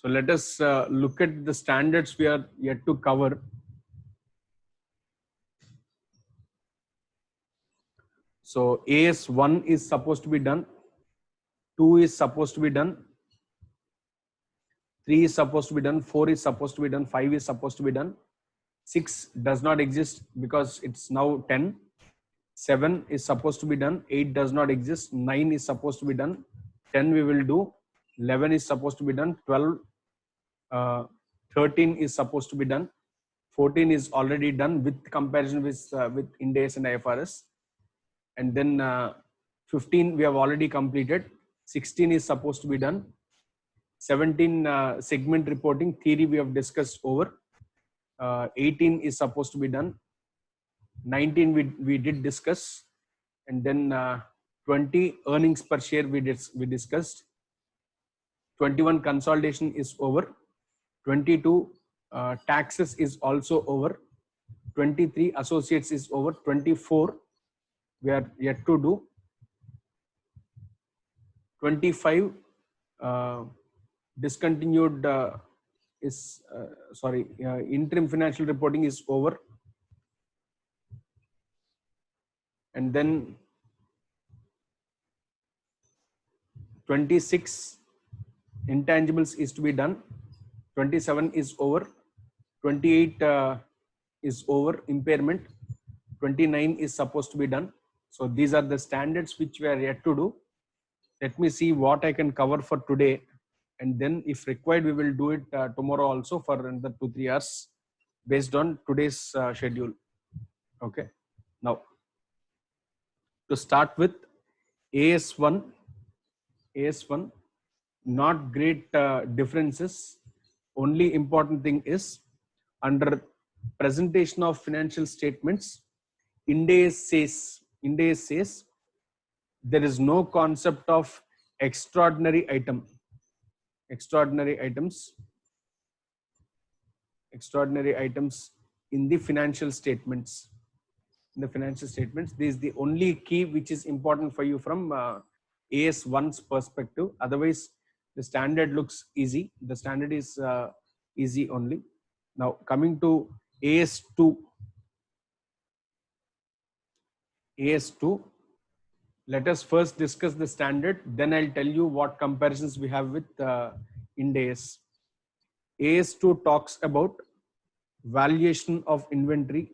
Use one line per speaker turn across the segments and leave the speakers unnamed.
So let us look at the standards we are yet to cover. So AS1 is supposed to be done, 2 is supposed to be done, 3 is supposed to be done, 4 is supposed to be done, 5 is supposed to be done, 6 does not exist because it's now 10, 7 is supposed to be done, 8 does not exist, 9 is supposed to be done, 10 we will do, 11 is supposed to be done, 12, 13 is supposed to be done, 14 is already done with comparison with Ind AS and IFRS, and then 15 we have already completed, 16 is supposed to be done, 17 segment reporting theory we have discussed over, 18 is supposed to be done, 19 we did discuss, and then 20 earnings per share we discussed, 21 consolidation is over, 22 taxes is also over, 23 associates is over, 24 we are yet to do, 25 discontinued interim financial reporting is over, and then 26 intangibles is to be done, 27 is over, 28 is over impairment, 29 is supposed to be done. So these are the standards which we are yet to do. Let me see what I can cover for today, and then if required we will do it tomorrow also for another 2-3 hours based on today's schedule. Okay, now to start with AS1, not great differences. Only important thing is under presentation of financial statements, Ind AS says there is no concept of extraordinary items in the financial statements. This is the only key which is important for you from AS1's perspective. Otherwise, the standard looks easy. The standard is easy only. Now coming to AS2. Let us first discuss the standard. Then I'll tell you what comparisons we have with Ind AS. AS2 talks about valuation of inventory.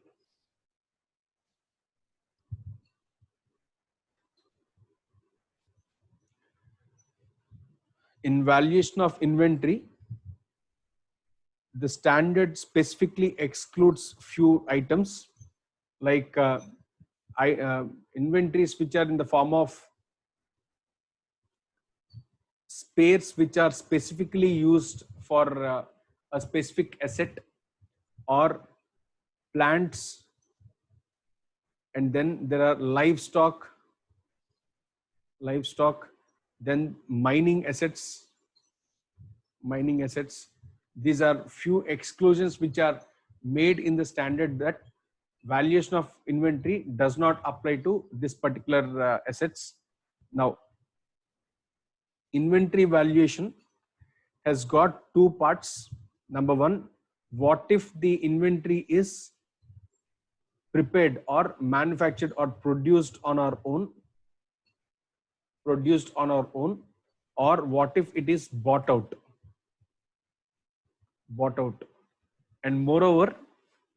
In valuation of inventory, the standard specifically excludes few items like inventories which are in the form of spares which are specifically used for a specific asset, or plants, and then there are livestock, then mining assets. These are few exclusions which are made in the standard that valuation of inventory does not apply to this particular assets. Now, inventory valuation has got two parts. Number one, what if the inventory is prepared or manufactured or produced on our own, or what if it is bought out. And moreover,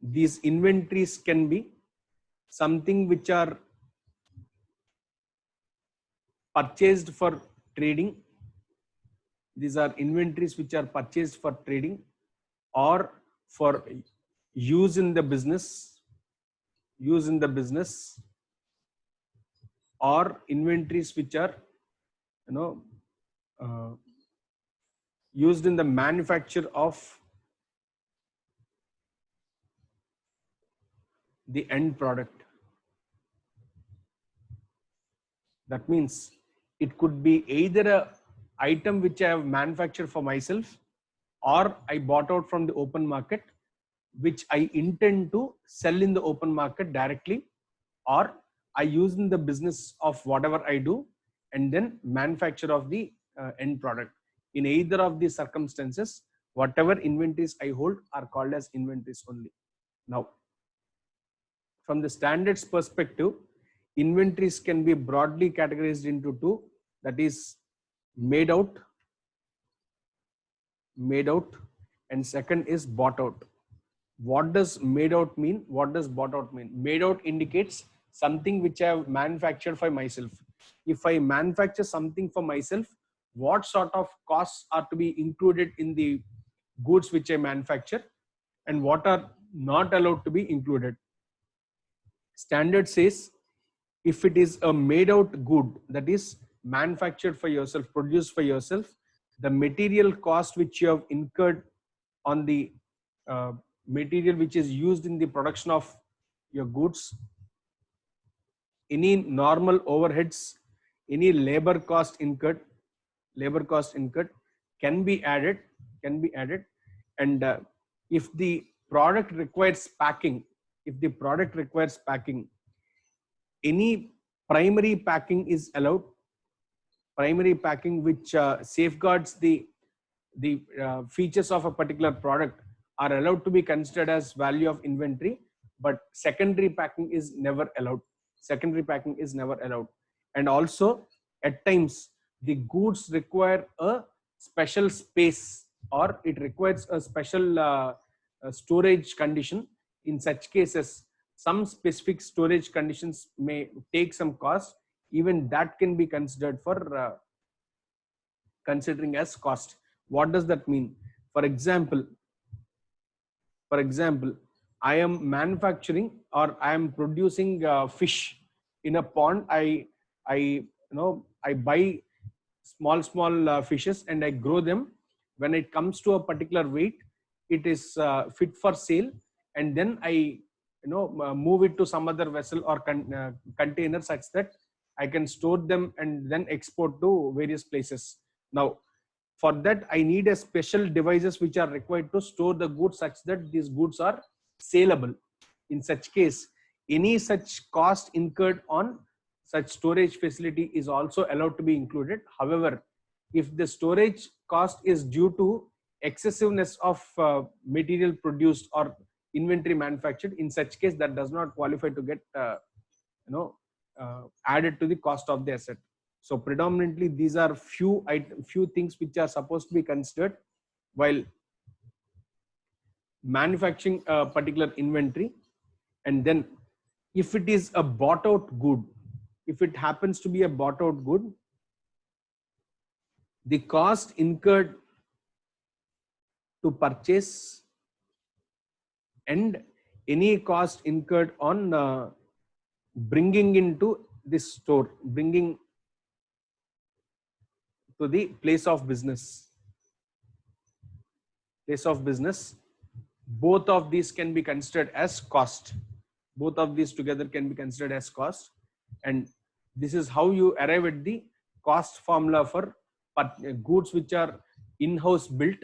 these inventories can be something which are purchased for trading. These are inventories which are purchased for trading or for use in the business, or inventories which are used in the manufacture of the end product. That means it could be either a item which I have manufactured for myself, or I bought out from the open market, which I intend to sell in the open market directly, or I use in the business of whatever I do and then manufacture of the end product. In either of these circumstances, whatever inventories I hold are called as inventories only. Now, from the standards perspective, inventories can be broadly categorized into two, that is made out, and second is bought out. What does made out mean? What does bought out mean? Made out indicates something which I have manufactured for myself. If I manufacture something for myself, what sort of costs are to be included in the goods which I manufacture and what are not allowed to be included? Standard says if it is a made out good, that is manufactured for yourself, produced for yourself, the material cost which you have incurred on the material which is used in the production of your goods, any normal overheads, any labor cost incurred can be added, and if the product requires packing, any primary packing is allowed. Primary packing which safeguards the features of a particular product are allowed to be considered as value of inventory, but secondary packing is never allowed. And also at times the goods require a special space or it requires a special storage condition. In such cases, some specific storage conditions may take some cost. Even that can be considered for considering as cost. What does that mean? For example, I am manufacturing or I am producing fish in a pond. I buy small fishes and I grow them. When it comes to a particular weight, it is fit for sale, and then I move it to some other vessel or container such that I can store them and then export to various places. Now, for that, I need a special devices which are required to store the goods such that these goods are saleable. In such case, any such cost incurred on such storage facility is also allowed to be included. However, if the storage cost is due to excessiveness of material produced or inventory manufactured, in such case that does not qualify to get added to the cost of the asset. So predominantly these are few things which are supposed to be considered while manufacturing a particular inventory. And then if it is a bought out good, if it happens to be a bought out good, the cost incurred to purchase and any cost incurred on bringing into this store, bringing to the place of business, both of these can be considered as cost. Both of these together can be considered as cost, and this is how you arrive at the cost formula for goods which are in-house built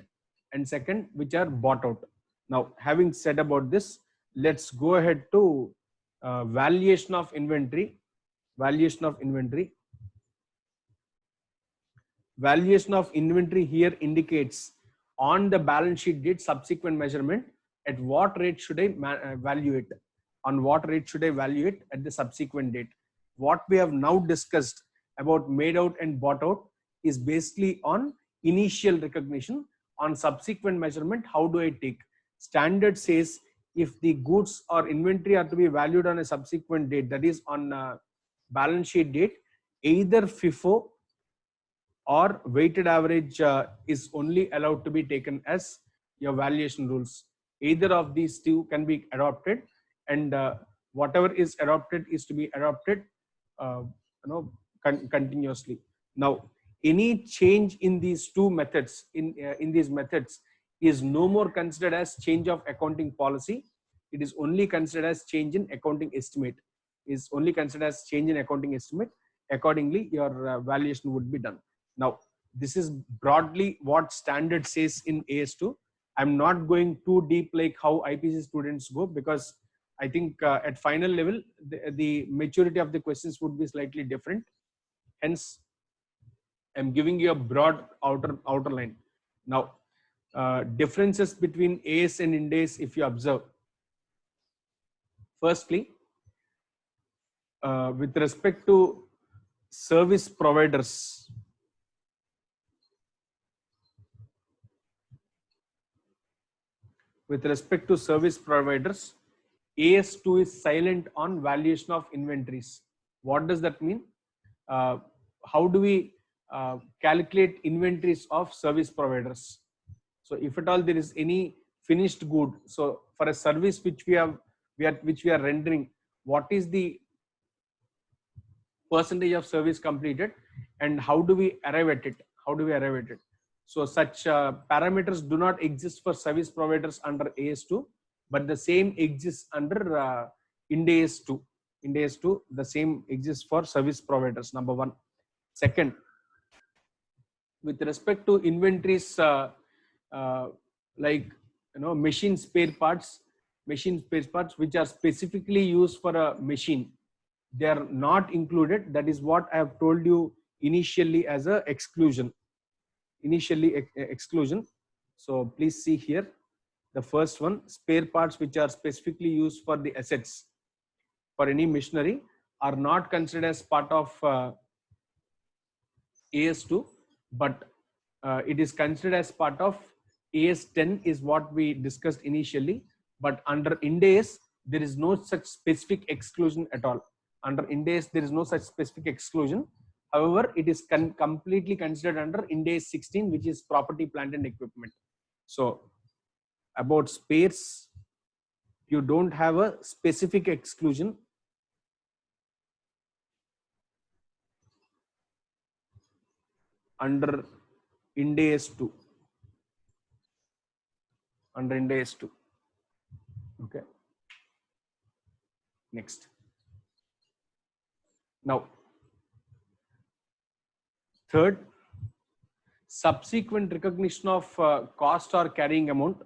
and second which are bought out. Now, having said about this, let's go ahead to valuation of inventory. Valuation of inventory here indicates on the balance sheet date subsequent measurement, at what rate should I value it? On what rate should I value it at the subsequent date? What we have now discussed about made out and bought out is basically on initial recognition. On subsequent measurement, how do I take? Standard says if the goods or inventory are to be valued on a subsequent date, that is on balance sheet date, either FIFO or weighted average is only allowed to be taken as your valuation rules. Either of these two can be adopted, and whatever is adopted is to be adopted continuously. Now, any change in these two methods, in these methods, is no more considered as change of accounting policy. It is only considered as change in accounting estimate. Accordingly, your valuation would be done. Now, this is broadly what standard says in AS2. I'm not going too deep like how IPC students go, because I think at final level, the maturity of the questions would be slightly different. Hence, I'm giving you a broad outer line. Now, differences between AS and Ind AS, if you observe. Firstly, with respect to service providers, AS2 is silent on valuation of inventories. What does that mean? How do we calculate inventories of service providers? So if at all there is any finished good, so for a service which we are rendering, what is the percentage of service completed, and how do we arrive at it? So such parameters do not exist for service providers under AS2, but the same exists under Ind AS2. Ind AS2, the same exists for service providers. Number one. Second, with respect to inventories, like machine spare parts which are specifically used for a machine, they are not included. That is what I have told you initially as a exclusion. So please see here, the first one, spare parts which are specifically used for the assets for any machinery are not considered as part of AS2, but it is considered as part of AS10 is what we discussed initially. But under Ind AS, there is no such specific exclusion at all. Under Ind AS, there is no such specific exclusion. However, it is completely considered under Ind AS 16, which is property, plant and equipment. So about spares, you don't have a specific exclusion. Under Ind AS 2. Under Ind AS 2. Okay. Next. Now, third, subsequent recognition of cost or carrying amount.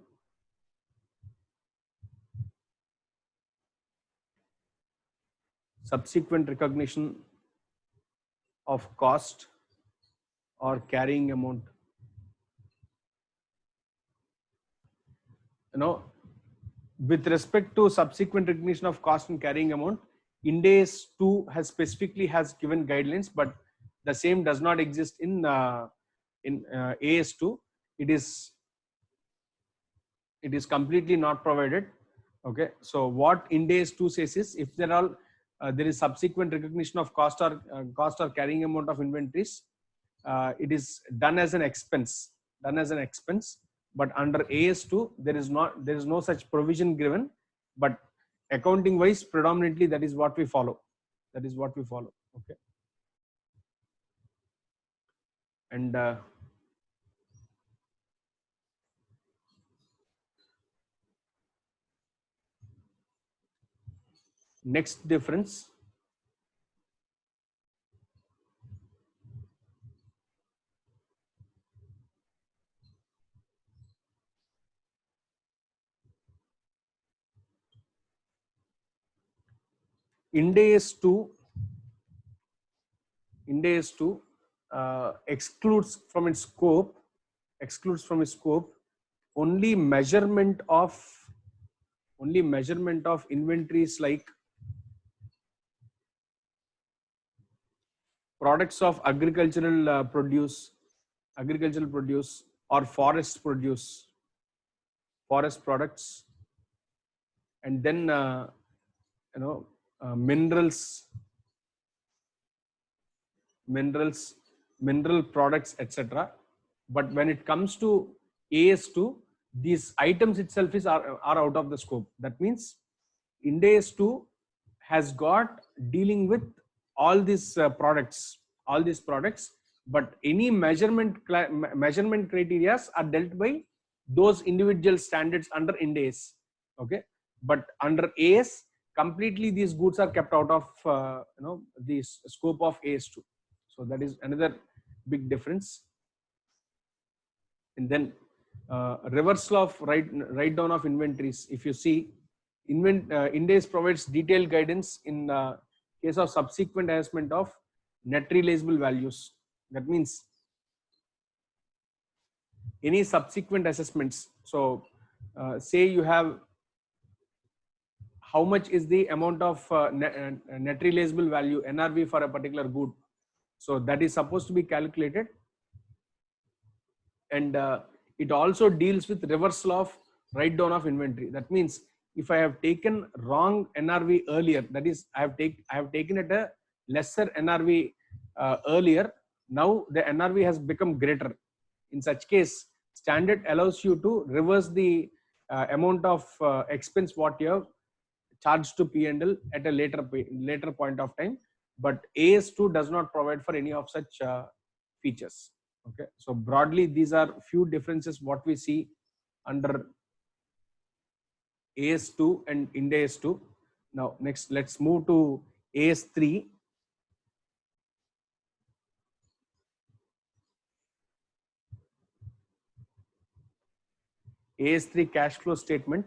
Subsequent recognition of cost or carrying amount. With respect to subsequent recognition of cost and carrying amount, Ind AS 2 has given guidelines, but the same does not exist in AS2. It is completely not provided. Okay, so what Ind AS 2 says is, if there is subsequent recognition of cost or carrying amount of inventories, it is done as an expense. But under AS2, there is no such provision given, but accounting wise, predominantly that is what we follow. Okay. And next difference, Ind AS 2 excludes from its scope only measurement of inventories like products of agricultural produce or forest products, and then mineral products, etc. But when it comes to AS2, these items itself are out of the scope. That means Ind AS 2 has got dealing with all these products, but any measurement criteria are dealt by those individual standards under Ind AS. Okay, but under AS, completely these goods are kept out of the scope of AS2. So that is another big difference. And then reversal of write down of inventories. If you see, Ind AS provides detailed guidance in case of subsequent assessment of net realizable values. That means any subsequent assessments. So say you have, how much is the amount of net realizable value, NRV, for a particular good. So that is supposed to be calculated. And it also deals with reversal of write down of inventory. That means if I have taken wrong NRV earlier, that is I have taken it a lesser NRV earlier, now the NRV has become greater. In such case, standard allows you to reverse the amount of expense what you have charged to P&L at a later point of time. But AS2 does not provide for any of such features. Okay, so broadly these are few differences what we see under AS2 and Ind AS 2. Now next let's move to AS3. AS3 cash flow statement.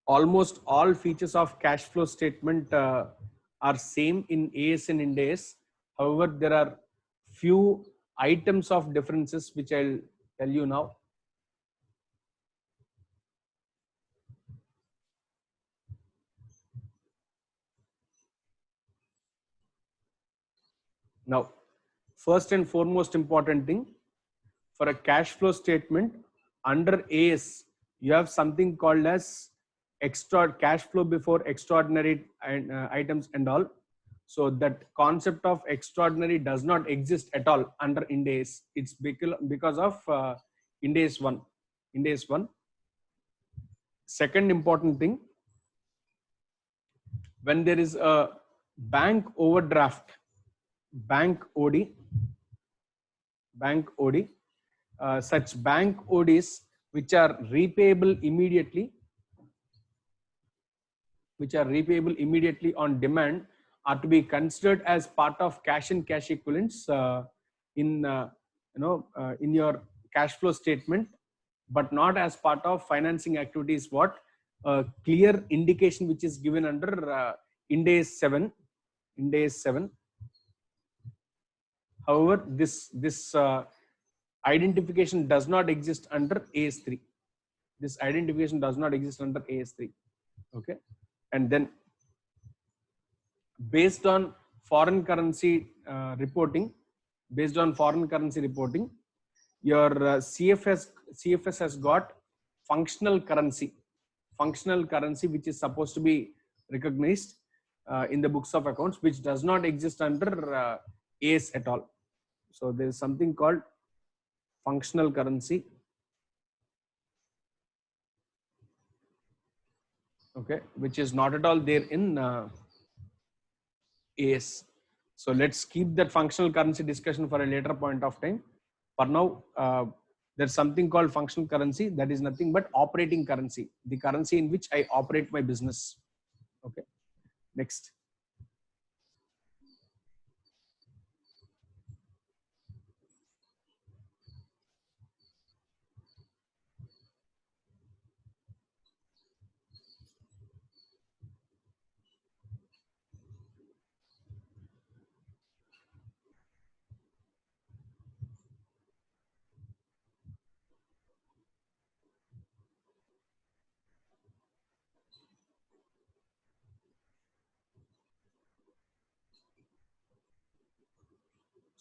Almost all features of cash flow statement are same in AS and Ind AS. However, there are few items of differences which I'll tell you now. Now, first and foremost important thing, for a cash flow statement under AS, you have something called as extra cash flow before extraordinary items and all. So that concept of extraordinary does not exist at all under Ind AS. It's because of Ind AS 1. Ind AS 1. Second important thing, when there is a bank overdraft, bank OD, such bank ODs which are repayable immediately, on demand, are to be considered as part of cash and cash equivalents in your cash flow statement, but not as part of financing activities. What clear indication which is given under Ind AS 7. Ind AS 7. However, this identification does not exist under AS3. This identification does not exist under AS3. Okay, and then based on foreign currency reporting, your CFS has got functional currency, which is supposed to be recognized in the books of accounts, which does not exist under AS at all. So there is something called functional currency. Okay, which is not at all there in AS. So let's keep that functional currency discussion for a later point of time. For now, there's something called functional currency, that is nothing but operating currency, the currency in which I operate my business. Okay, next.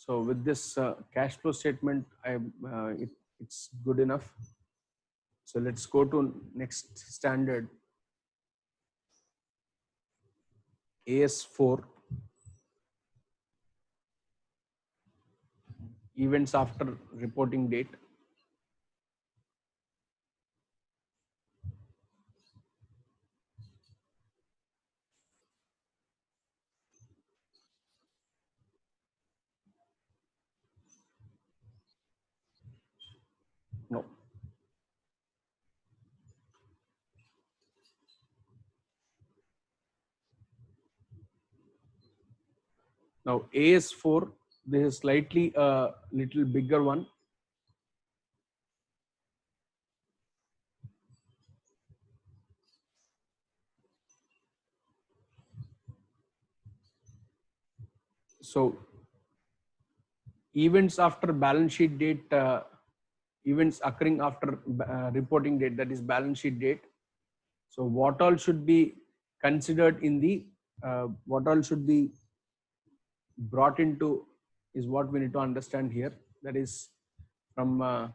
So with this cash flow statement, it's good enough. So let's go to next standard, AS4, events after reporting date. No. Now AS4, this is slightly a little bigger one. So events after balance sheet date, events occurring after reporting date, that is balance sheet date. So what all should be considered in the, what all should be brought into is what we need to understand here. That is from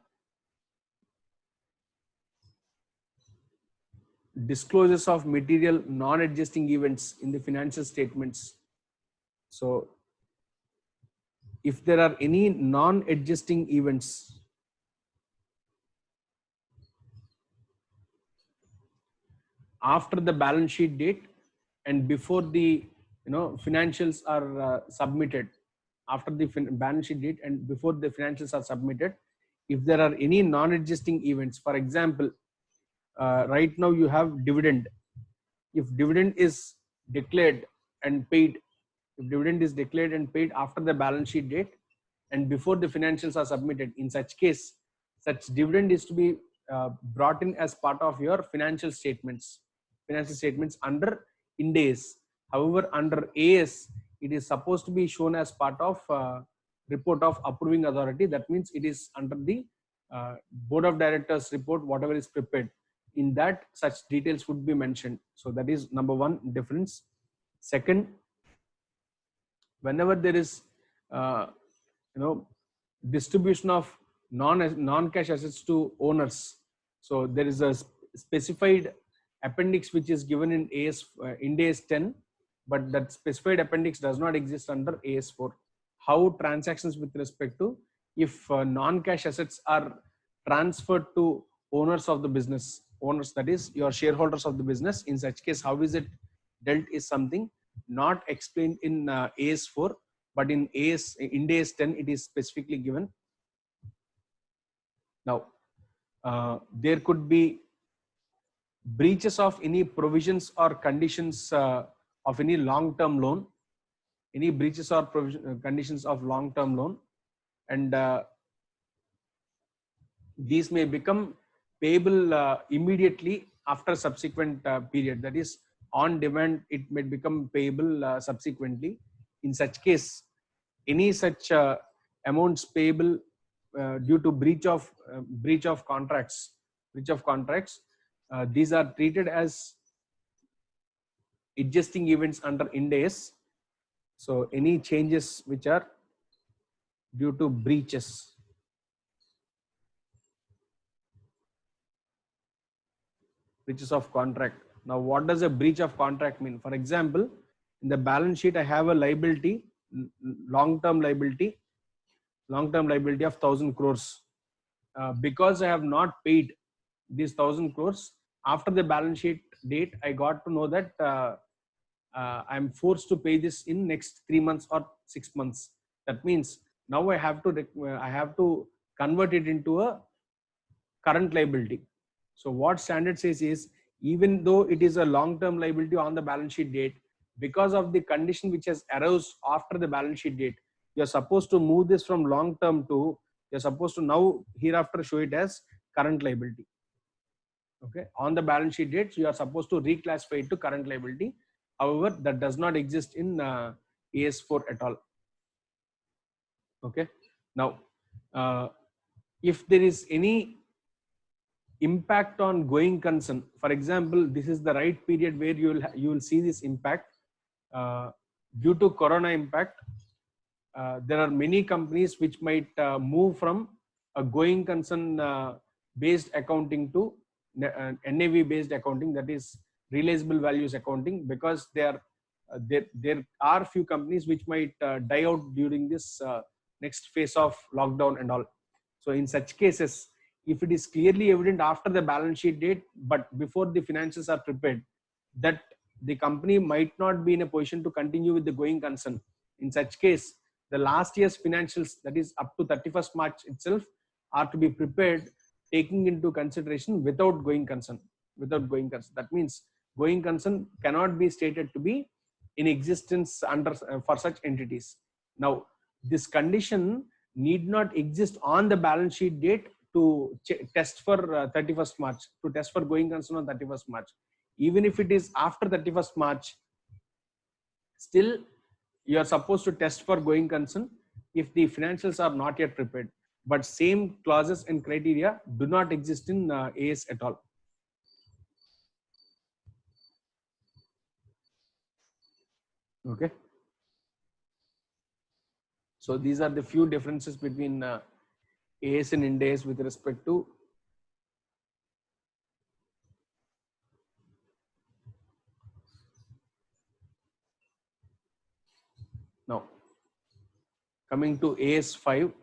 disclosures of material non-adjusting events in the financial statements. So if there are any non-adjusting events after the balance sheet date and before the financials are submitted, after the balance sheet date and before the financials are submitted, if there are any non-adjusting events, for example, right now you have dividend. If dividend is declared and paid, if dividend is declared and paid after the balance sheet date and before the financials are submitted, in such case, such dividend is to be brought in as part of your financial statements under Ind AS. However, under AS, it is supposed to be shown as part of report of approving authority. That means it is under the board of directors report, whatever is prepared. In that, such details would be mentioned. So that is number one difference. Second, whenever there is distribution of non-cash assets to owners, so there is a specified appendix which is given in Ind AS 10, but that specified appendix does not exist under AS 4. How transactions with respect to, if non-cash assets are transferred to owners of the business, owners, that is your shareholders of the business, in such case how is it dealt is something not explained in AS 4, but in Ind AS 10 it is specifically given. Now there could be breaches of any provisions or conditions of any long-term loan, any breaches or conditions of long-term loan, and these may become payable immediately after subsequent period. That is, on demand, it may become payable subsequently. In such case, any such amounts payable due to breach of contracts, these are treated as adjusting events under Ind AS. So any changes which are due to breaches, breaches of contract. Now, what does a breach of contract mean? For example, in the balance sheet, I have a liability, long-term liability of 1,000 crores. Because I have not paid these 1,000 crores, after the balance sheet date, I got to know that I'm forced to pay this in next 3 months or 6 months. That means now I have to convert it into a current liability. So what standard says is, even though it is a long-term liability on the balance sheet date, because of the condition which has arose after the balance sheet date, you're supposed to move this from long-term to, you're supposed to now hereafter show it as current liability. Okay, on the balance sheet date, so you are supposed to reclassify it to current liability. However, that does not exist in AS 4 at all. Okay, now if there is any impact on going concern, for example, this is the right period where you will see this impact due to corona impact. There are many companies which might move from a going concern based accounting to NAV based accounting, that is realizable values accounting, because there are few companies which might die out during this next phase of lockdown and all. So in such cases, if it is clearly evident after the balance sheet date but before the financials are prepared that the company might not be in a position to continue with the going concern, in such case the last year's financials, that is up to 31st March itself, are to be prepared taking into consideration without going concern. That means going concern cannot be stated to be in existence under for such entities. Now this condition need not exist on the balance sheet date to test for 31st March, to test for going concern on 31st March. Even if it is after 31st March, still you are supposed to test for going concern if the financials are not yet prepared. But same clauses and criteria do not exist in AS at all. Okay. So these are the few differences between AS and Ind AS with respect to now. Coming to AS5,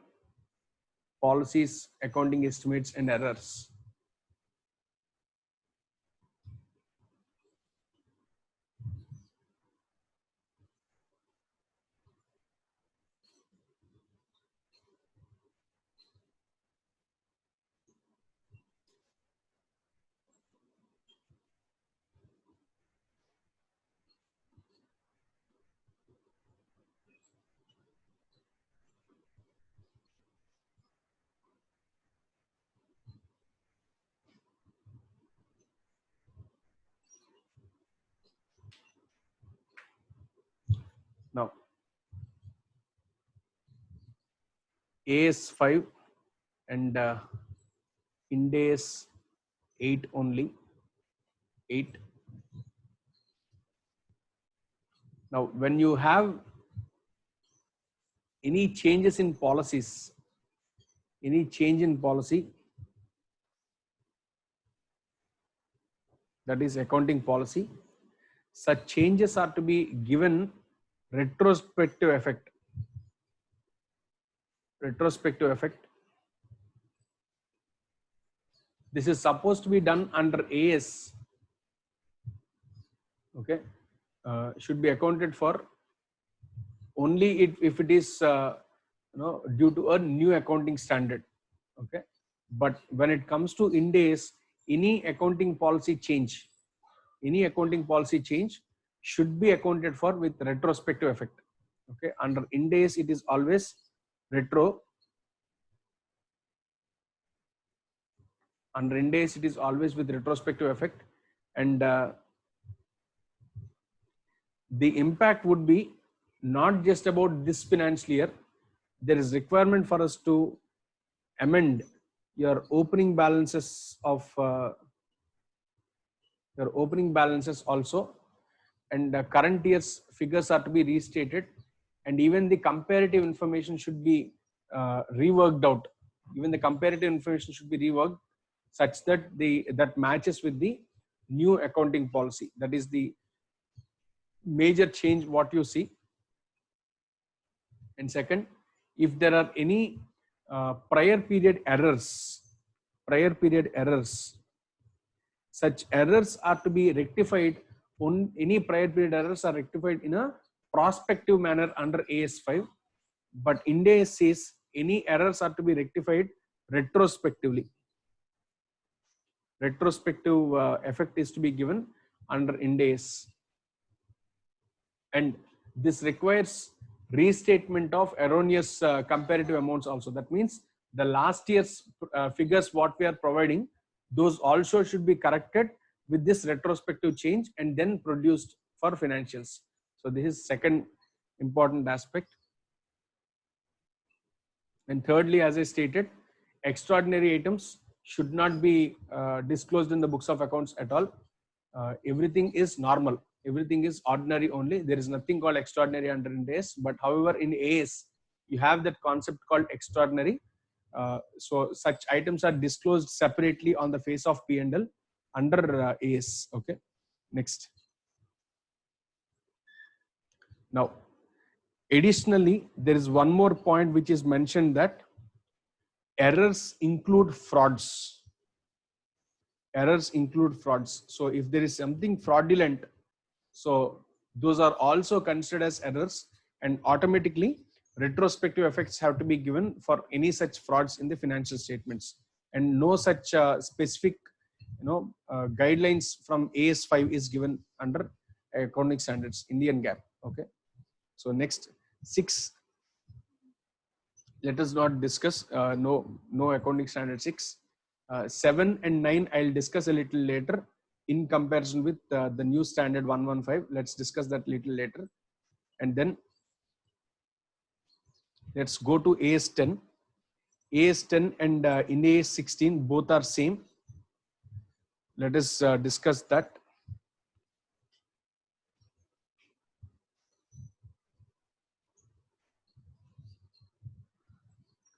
policies, accounting estimates and errors. Now, AS5 and Ind AS 8 only. 8. Now, when you have any changes in policies, any change in policy, that is accounting policy, such changes are to be given retrospective effect. Retrospective effect. This is supposed to be done under AS. Okay, should be accounted for only if it is due to a new accounting standard. Okay, but when it comes to Ind AS, any accounting policy change should be accounted for with retrospective effect. Okay, under Ind AS it is always retro. Under Ind AS it is always with retrospective effect, and the impact would be not just about this financial year. There is requirement for us to amend your opening balances of your opening balances also, and the current year's figures are to be restated, and even the comparative information should be reworked out. Even the comparative information should be reworked such that that matches with the new accounting policy. That is the major change what you see. And second, if there are any prior period errors, such errors are to be rectified. Any prior period errors are rectified in a prospective manner under AS5, but Ind AS says any errors are to be rectified retrospectively. Retrospective effect is to be given under Ind AS, and this requires restatement of erroneous comparative amounts also. That means the last year's figures what we are providing, those also should be corrected with this retrospective change and then produced for financials. So this is second important aspect. And thirdly, as I stated, extraordinary items should not be disclosed in the books of accounts at all. Everything is normal. Everything is ordinary only. There is nothing called extraordinary under Ind AS. But however, in AS, you have that concept called extraordinary. So such items are disclosed separately on the face of P&L under AS. Okay. Next. Now, additionally, there is one more point which is mentioned, that errors include frauds. Errors include frauds. So if there is something fraudulent, so those are also considered as errors, and automatically retrospective effects have to be given for any such frauds in the financial statements, and no such specific guidelines from AS5 is given under accounting standards, Indian GAAP. Okay. So next 6, let us not discuss. No accounting standard 6. 7 and 9 I'll discuss a little later in comparison with the new standard 115. Let's discuss that little later. And then Let's go to AS10. AS10 and Ind AS 16 both are same. Let us discuss that.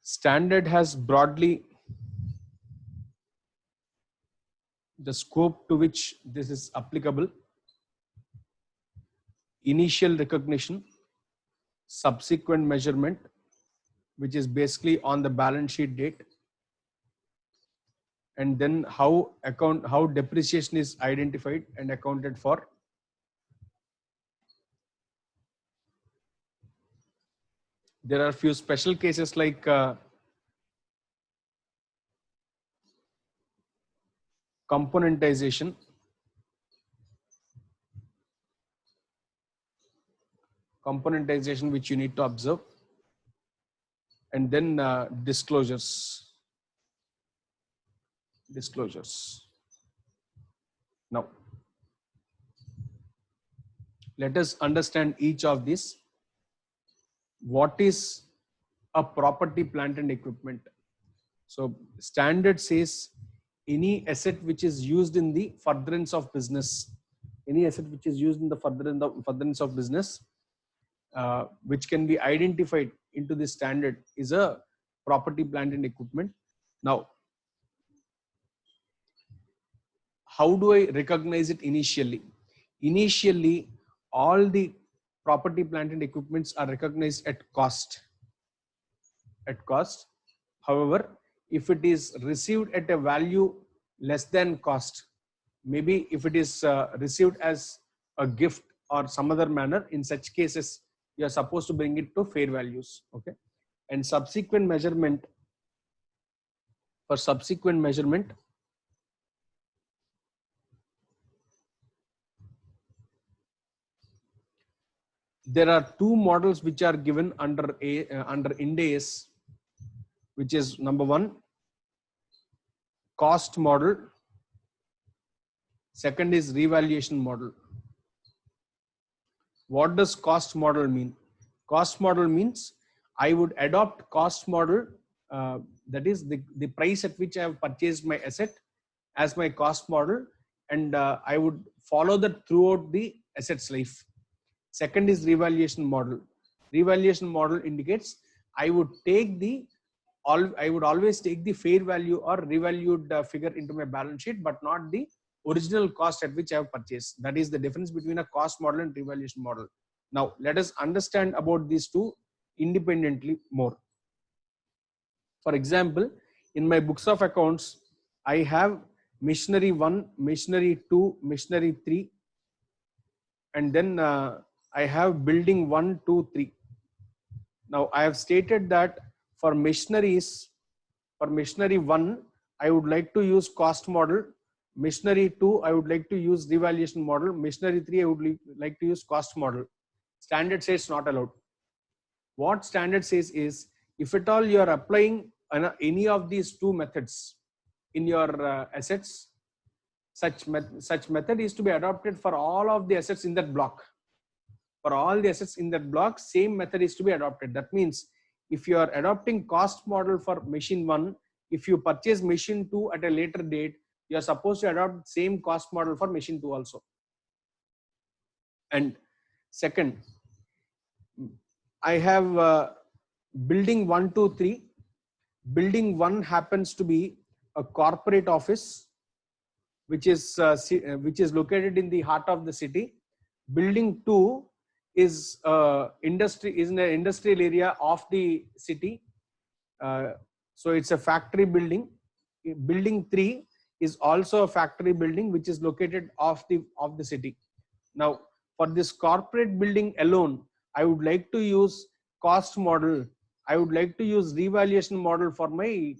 Standard has broadly the scope to which this is applicable: initial recognition, subsequent measurement, which is basically on the balance sheet date, and then how depreciation is identified and accounted for. There are few special cases like componentization, which you need to observe, and then disclosures. Now, let us understand each of these. What is a property, plant and equipment? So standard says any asset which is used in the furtherance of business, which can be identified into the standard, is a property, plant and equipment. Now, how do I recognize it initially? Initially, all the property, plant and equipments are recognized at cost. However, if it is received at a value less than cost, maybe if it is received as a gift or some other manner, in such cases, you are supposed to bring it to fair values. Okay. And subsequent measurement, there are two models which are given under Ind AS, which is number one, cost model. Second is revaluation model. What does cost model mean? Cost model means I would adopt cost model, that is the price at which I have purchased my asset as my cost model, and I would follow that throughout the asset's life. Second is revaluation model. Revaluation model indicates I would always take the fair value or revalued figure into my balance sheet, but not the original cost at which I have purchased. That is the difference between a cost model and revaluation model. Now, let us understand about these two independently more. For example, in my books of accounts, I have machinery 1, machinery 2, machinery 3, and then I have building 1, 2, 3. Now, I have stated that for machinery 1, I would like to use cost model. Machinery 2, I would like to use revaluation model. Machinery 3, I would like to use cost model. Standard says not allowed. What standard says is, if at all you are applying any of these two methods in your assets, such method is to be adopted for all of the assets in that block. For all the assets in that block, same method is to be adopted. That means if you are adopting cost model for machine 1, if you purchase machine 2 at a later date, you are supposed to adopt same cost model for machine 2 also. And second, I have building 1, 2, 3. Building 1 happens to be a corporate office, which is located in the heart of the city. Building 2 is in an industrial area of the city. So it's a factory building. Building 3 is also a factory building which is located off the city. Now, for this corporate building alone, I would like to use cost model. I would like to use revaluation model for my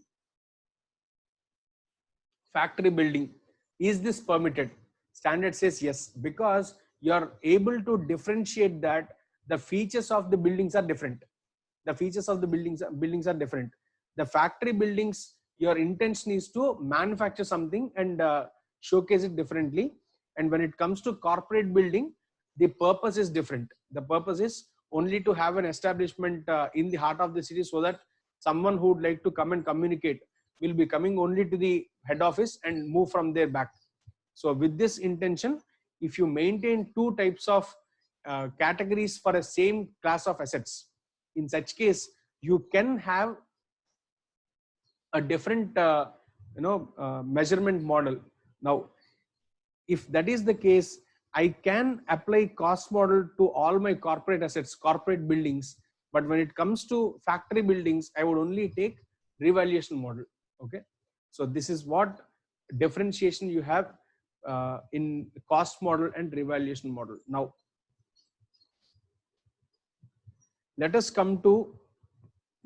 factory building. Is this permitted? Standard says yes, because you are able to differentiate that the features of the buildings are different. The features of the buildings are different. The factory buildings, your intention is to manufacture something and showcase it differently. And when it comes to corporate building, the purpose is different. The purpose is only to have an establishment in the heart of the city, so that someone who would like to come and communicate will be coming only to the head office and move from there back. So with this intention, if you maintain two types of categories for a same class of assets, in such case you can have a different measurement model. Now if that is the case, I can apply cost model to all my corporate assets, corporate buildings, but when it comes to factory buildings, I would only take revaluation model. Okay, so this is what differentiation you have in cost model and revaluation model. Now let us come to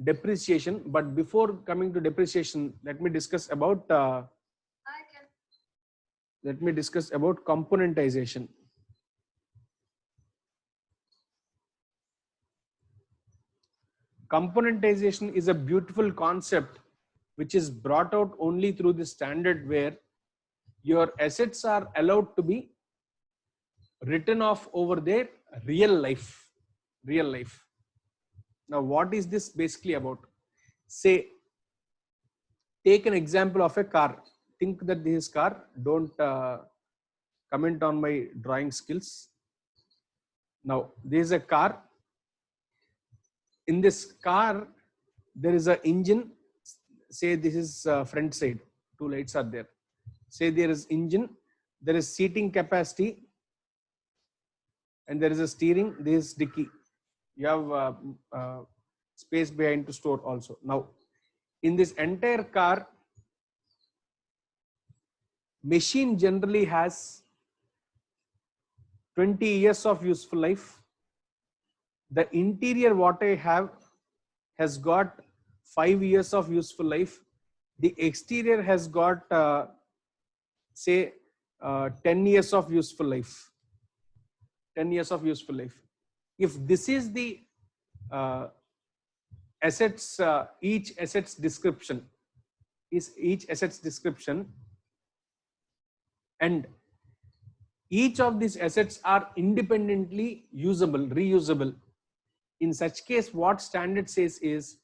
depreciation, but before coming to depreciation, let me discuss about componentization. Componentization is a beautiful concept which is brought out only through the standard, where your assets are allowed to be written off over their real life. Now what is this basically about? Say, take an example of a car. Think that this is car. Don't comment on my drawing skills. Now this is a car. In this car there is an engine. Say this is front side, two lights are there. Say there is engine, there is seating capacity, and there is a steering, there is dicky. You have space behind to store also. Now in this entire car, machine generally has 20 years of useful life. The interior what I have has got 5 years of useful life. The exterior has got say 10 years of useful life. 10 years of useful life. If this is the assets, each assets description, and each of these assets are independently usable, reusable. In such case, what standard says is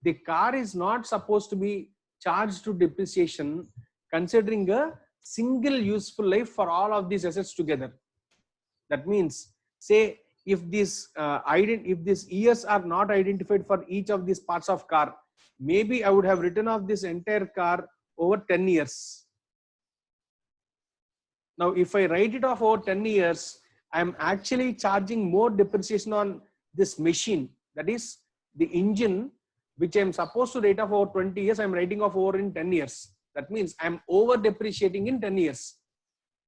the car is not supposed to be charged to depreciation considering a single useful life for all of these assets together. That means, say if these years are not identified for each of these parts of car, maybe I would have written off this entire car over 10 years. Now if I write it off over 10 years, I am actually charging more depreciation on this machine, that is the engine, which I am supposed to write off over 20 years, I am writing off over in 10 years. That means I am over depreciating in 10 years.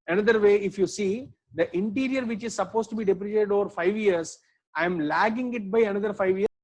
Another way, if you see, the interior which is supposed to be depreciated over 5 years, I am lagging it by another 5 years.